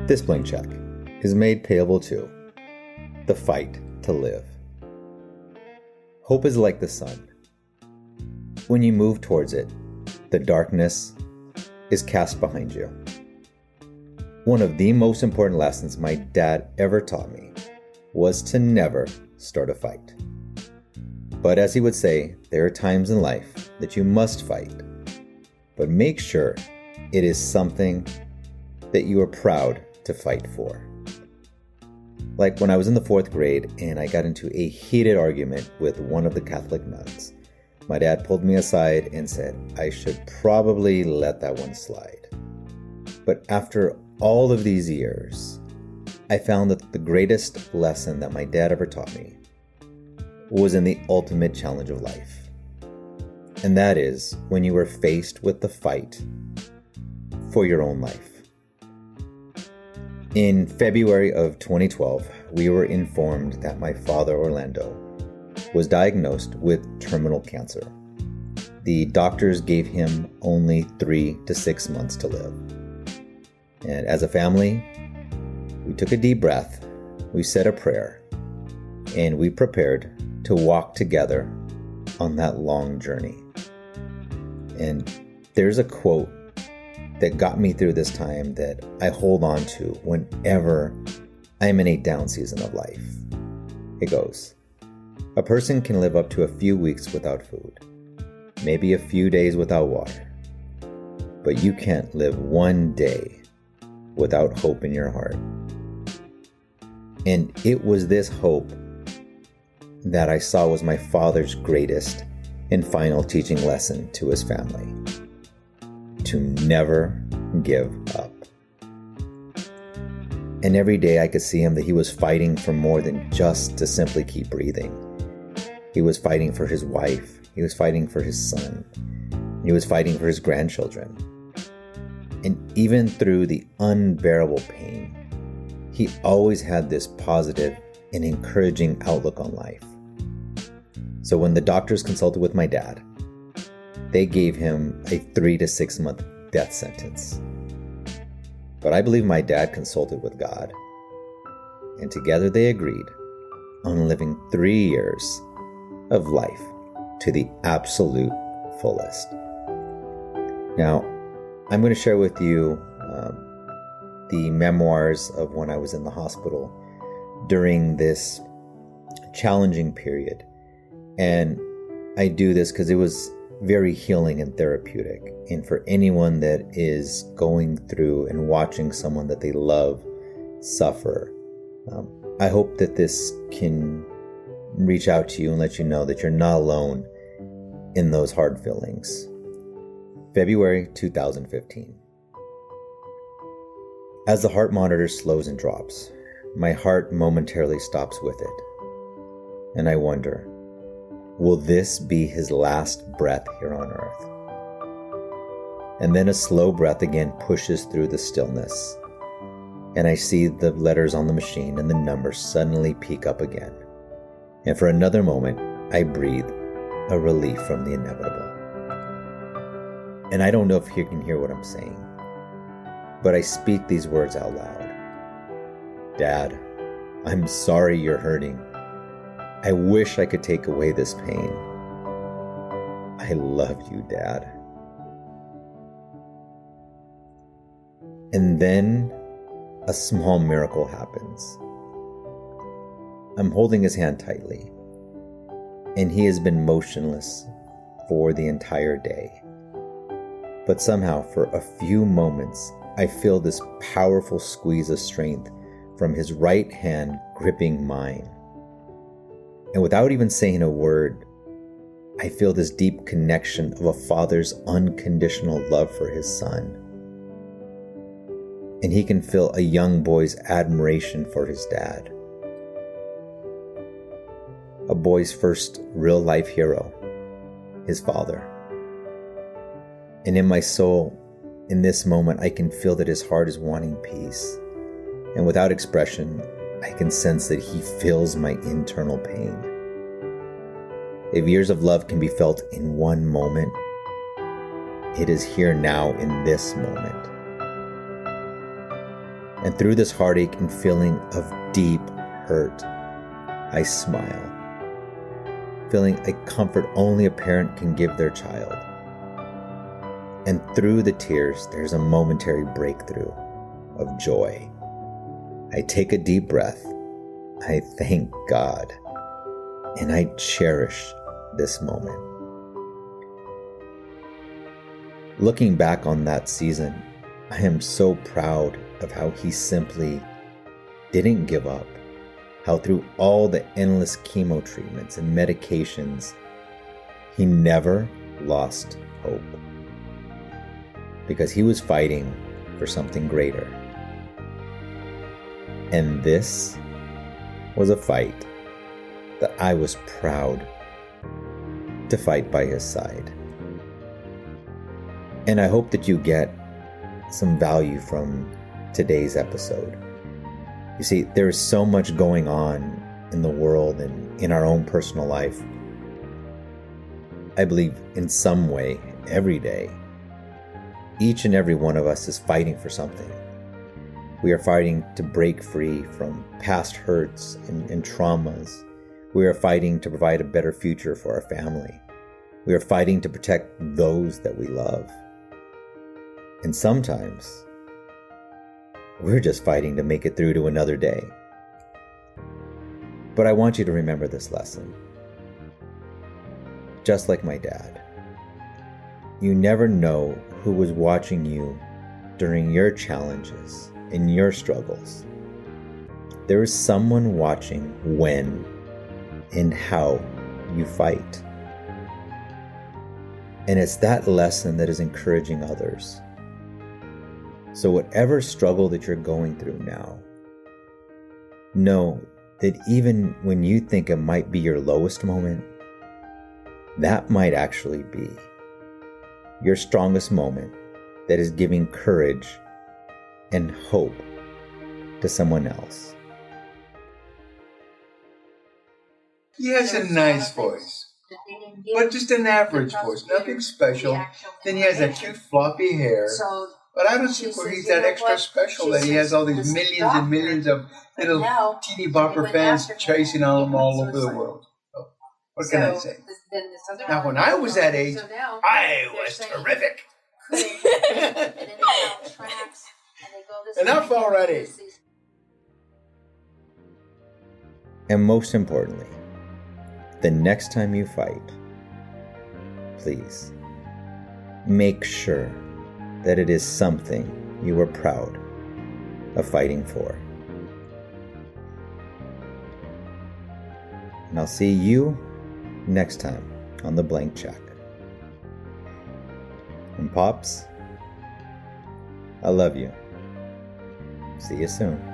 This blank check is made payable to the fight to live. Hope is like the sun. When you move towards it, the darkness is cast behind you. One of the most important lessons my dad ever taught me was to never start a fight. But as he would say, there are times in life that you must fight, but make sure it is something that you are proud to fight for. Like when I was in the 4th grade and I got into a heated argument with one of the Catholic nuns, my dad pulled me aside and said I should probably let that one slide. But after all of these years, I found that the greatest lesson that my dad ever taught me was in the ultimate challenge of life. And that is when you are faced with the fight for your own life. In February of 2012, we were informed that my father, Orlando, was diagnosed with terminal cancer. The doctors gave him only 3 to 6 months to live. And as a family, we took a deep breath, we said a prayer, and we prepared to walk together on that long journey. And there's a quote that got me through this time that I hold on to whenever I'm in a down season of life. It goes, "A person can live up to a few weeks without food, maybe a few days without water, but you can't live one day without hope in your heart." And it was this hope that I saw was my father's greatest and final teaching lesson to his family: to never give up. And every day I could see him that he was fighting for more than just to simply keep breathing. He was fighting for his wife. He was fighting for his son. He was fighting for his grandchildren. And even through the unbearable pain, he always had this positive and encouraging outlook on life. So when the doctors consulted with my dad, they gave him a 3 to 6 month death sentence. But I believe my dad consulted with God, and together they agreed on living 3 years of life to the absolute fullest. Now, I'm going to share with you the memoirs of when I was in the hospital during this challenging period. And I do this because it was very healing and therapeutic. And for anyone that is going through and watching someone that they love suffer, I hope that this can reach out to you and let you know that you're not alone in those hard feelings. February 2015. As the heart monitor slows and drops, my heart momentarily stops with it. And I wonder, will this be his last breath here on earth? And then a slow breath again pushes through the stillness. And I see the letters on the machine and the numbers suddenly peak up again. And for another moment, I breathe a relief from the inevitable. And I don't know if you can hear what I'm saying, but I speak these words out loud. Dad, I'm sorry you're hurting. I wish I could take away this pain. I love you, Dad. And then a small miracle happens. I'm holding his hand tightly, and he has been motionless for the entire day. But somehow, for a few moments, I feel this powerful squeeze of strength from his right hand gripping mine. And without even saying a word, I feel this deep connection of a father's unconditional love for his son. And he can feel a young boy's admiration for his dad. A boy's first real-life hero, his father. And in my soul, in this moment, I can feel that his heart is wanting peace. And without expression, I can sense that he feels my internal pain. If years of love can be felt in one moment, it is here now in this moment. And through this heartache and feeling of deep hurt, I smile, feeling a comfort only a parent can give their child. And through the tears, there's a momentary breakthrough of joy. I take a deep breath, I thank God, and I cherish this moment. Looking back on that season, I am so proud of how he simply didn't give up, how through all the endless chemo treatments and medications, he never lost hope. Because he was fighting for something greater. And this was a fight that I was proud to fight by his side. And I hope that you get some value from today's episode. You see, there is so much going on in the world and in our own personal life. I believe in some way, every day, each and every one of us is fighting for something. We are fighting to break free from past hurts and traumas. We are fighting to provide a better future for our family. We are fighting to protect those that we love. And sometimes, we're just fighting to make it through to another day. But I want you to remember this lesson. Just like my dad, you never know who was watching you during your challenges and your struggles. There is someone watching when and how you fight. And it's that lesson that is encouraging others. So whatever struggle that you're going through now, know that even when you think it might be your lowest moment, that might actually be your strongest moment that is giving courage and hope to someone else. He has a nice voice, but just an average voice, nothing special. Then he has that cute floppy hair. But I don't see where he's that extra special that he has all these millions and millions of little teeny bopper fans chasing him all over the world. So, what can I say? Now, when I was that age, I was terrific. Enough already. And most importantly, the next time you fight, please make sure that it is something you are proud of fighting for. And I'll see you next time on The Blank Check. And Pops, I love you. See you soon.